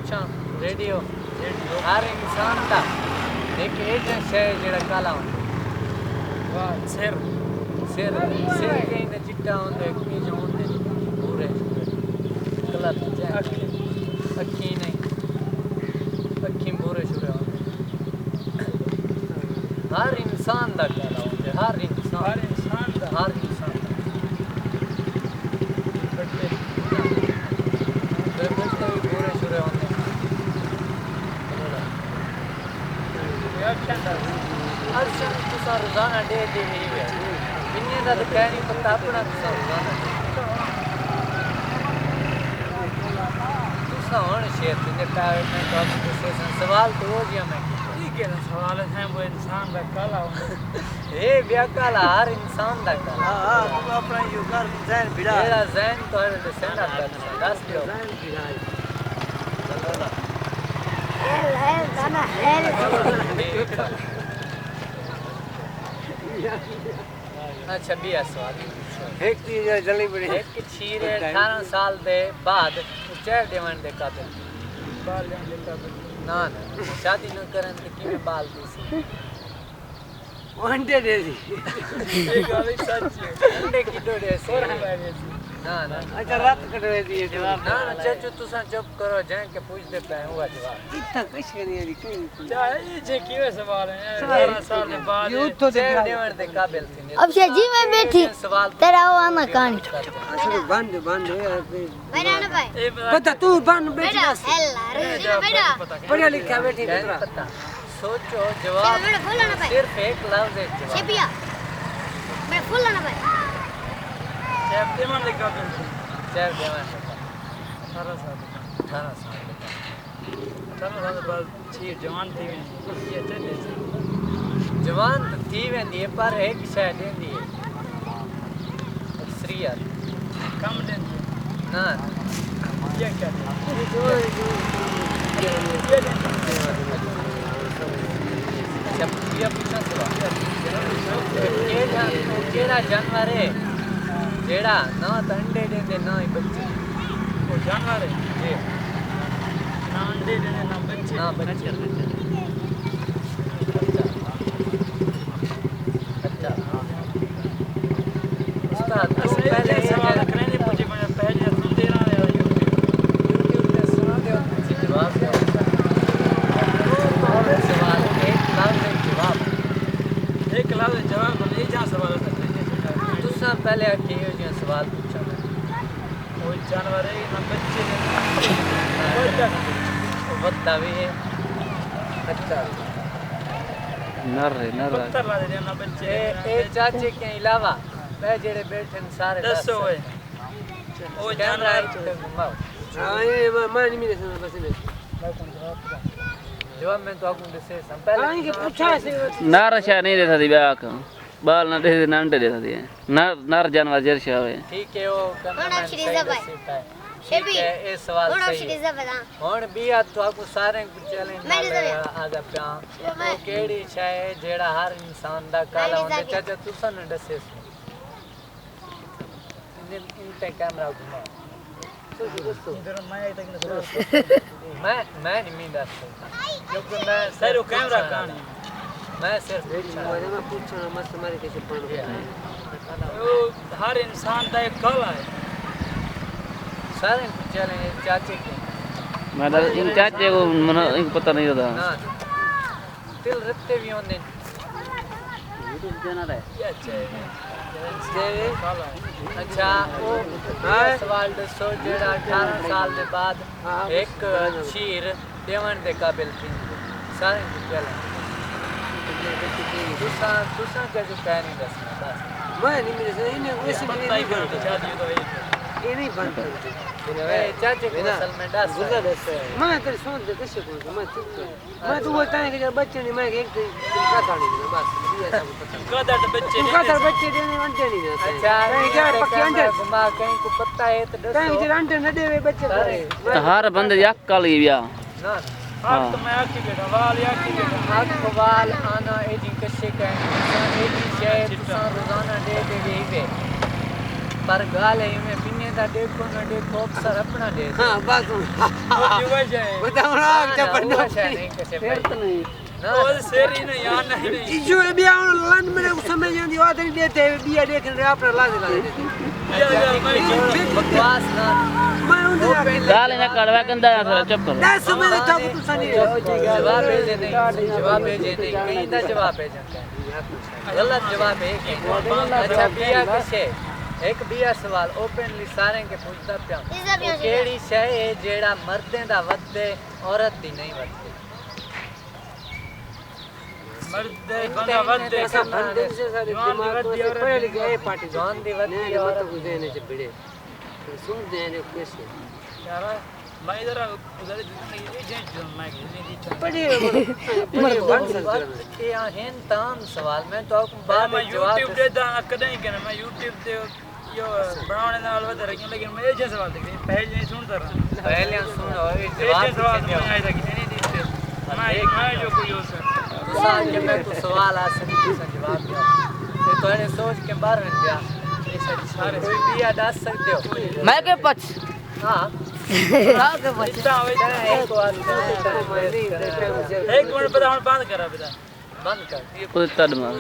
पूछा रेडियो हर इंसान का एक एजेंट है जेड़ा काला होंदा वाह सिर सिर सिर कहीं ना चिट्टा होंदा कहीं जो होंदे पूरे कलर अखी नहीं अखी पूरे शुरू होंदे हर इंसान दा काला होंदा हर इंसान दा पूरे शुरू होंदे अर्शन तुसा रोजाना डे दे नहीं है इन्ने दा तो कह नहीं पता अपना तुसा रोजाना तुसा होने शेर तुझे टाइम में तो सवाल तो हो गया मैं ठीक है ना सवाल है वो इंसान दा काला होंदा ए बिया काला हर इंसान दा काला हां तुम अपना यो कर ज़हन बिड़ा मेरा ज़हन तो है सेंड आता दस दियो ज़हन बिड़ा गाना है अच्छा भी सवाल एक चीज जल्दी बड़ी एक चीज 18 साल दे बाद चेहरे देवन दे काबिल बाल लेन दे काबिल ना शादी न करन ते की में बाल दी सी अंडे दे दी ये गाल सच है अंडे की तो दे सोर हमारे ना अच्छा रात कटवे दिए जवाब ना चाचू तुसा चुप करो जाए के पूछ दे पे हुआ जवाब इतना कुछ नहीं है कहीं क्या ये जे कीवे सवाल है 18 साल के बाद ये तो देवन दे काबिल थी अब से जी मैं बैठी तेरा वो आना कहानी असल बंद बैठा ना भाई पता तू बंद बैठी बैठा बैठा पढ़ा लिखा बैठी पता सोचो जवाब सिर्फ एक लफ्ज है जवाब शेपिया मैं फुल ना भाई शेफ देवन दे काबिल थी शेफ देवन 18 साल बाद चीज जवान थी ये चले जवान तो थी वेंदी पर एक शय देंदी है श्रीया कम देंदी ना ये क्या ये पूछना सवाल केड़ा जानवर है जेड़ा ना अंडे देंदे ना ही बच्चे वो जानवर है जी ना अंडे देंदे ना बच्चे अच्छा उस्ताद तू पहले सवाल करने पूछे मैं पहले सुन दे रहा है यूट्यूब पे सुना दे जवाब दे सवाल एक लफ्ज जवाब को नहीं जा सवाल तुसा पहले आके जो सवाल पूछा मैं वो जानवर है ना बच्चे बत्ता भी है अच्छा नर पत्थर ला दे ना बच्चे ए चाचे के अलावा मैं जेड़े बैठे सारे दसो है वो जानवर घुमाओ हां ये मैं नहीं मिले बस नहीं जवाब मैं तो आपको दसे पहले के पूछा से नर शा नहीं देता दी ब्याक बाल न दे अंडे देता दी नर जानवर जरशा है ठीक है वो कौन श्रीजा भाई शेपी ये सवाल कौन सही श्रीजा बता हुन भी आ तो आपको सारे कुछ चैलेंज आजा पिया वो केड़ी छे जेड़ा हर इंसान दा काला होंदा चाचा तुसा न दसे इन पे कैमरा घुमा इधर मैं तक न मैं नहीं मींदा क्योंकि मैं सर कैमरा कहां मैं सिर्फ मैं पूछना मत हमारे कैसे पढ़ वो हर इंसान दा एक काला है सारे कुछ चैलेंज चाचे के मैं इन चाचे को इनको पता नहीं होता ना तिल रत्ते भी होंदे यूट्यूब चैनल है अच्छा वो सवाल दसो जेड़ा 18 साल के बाद एक चीर देवन दे काबिल थी सारे चैलेंज तुसा क्या जो कह नहीं दसना बस मैं नहीं मिले इन्हें वैसे भी नहीं बनता ये नहीं बनता चाचे को असल में दस गुजर दस मैं तेरे सुन दे कैसे बोल मैं चुप मैं तो वो टाइम के जब बच्चे नहीं मैं एक दिन का था नहीं बस ये सब पता कदर बच्चे देने अंडे नहीं देते अच्छा कहीं क्या पक्के अंडे घुमा कहीं को पता है तो दसो कहीं जो अंडे न देवे बच्चे तो हर बंदे यक काली ब्या ना हां तो मैं आखी बेटा वाल आखी बेटा हाथ वाल आना ए जी कशे कह इंसान ए जी शय तुसा रोजाना दे वे पर गाल है में पिने दा देखो ना देखो अक्सर अपना दे हाँ बस बताओ ना आप जब पढ़ना नहीं कैसे भाई ना शेरी नहीं यार नहीं इशू भी आउं लन में समझ नहीं आती नहीं देते बिया देखने रे अपना लाज देते बकवास ना मैं उन गाल इन्हें कड़वा कंधा है थोड़ा चुप करो 10 महीने तक तू सनी जवाब भेजे नहीं कहीं ना जवाब भेजन गलत जवाब है अच्छा बिया किसे एक बिया सवाल ओपनली सारे के पूछता पिया केड़ी शय है जेड़ा मर्दे दा वधे औरत दी नहीं वधे मर्द बंदा वधे बंदे से सारे दिमाग में पढ़े लिखे ए पार्टी जॉन दी वधे नहीं औरत मत कुछ देने से भिड़े सुन देने कैसे यार मैं इधर उधर नहीं जे मैं नहीं पढ़े के हैं ताम सवाल मैं तो आपको बाद मैं में जवाब YouTube देता कदे ही मैं YouTube ते यो बनाने नाल वध रही लेकिन मैं ये सवाल देख पहले नहीं सुनता रहा पहले सुनो ये जवाब सवाल में आया था कि नहीं दिखते मैं जो कोई हो सर साल के मैं तो सवाल आ सकती हूं जवाब दिया ये तो ने सोच के बाहर में गया ये सारे कोई भी आ दस सकते हो मैं के पछ हां इतना होवे एक मिनट बता बंद करा बेटा बंद कर कोई तड़ मार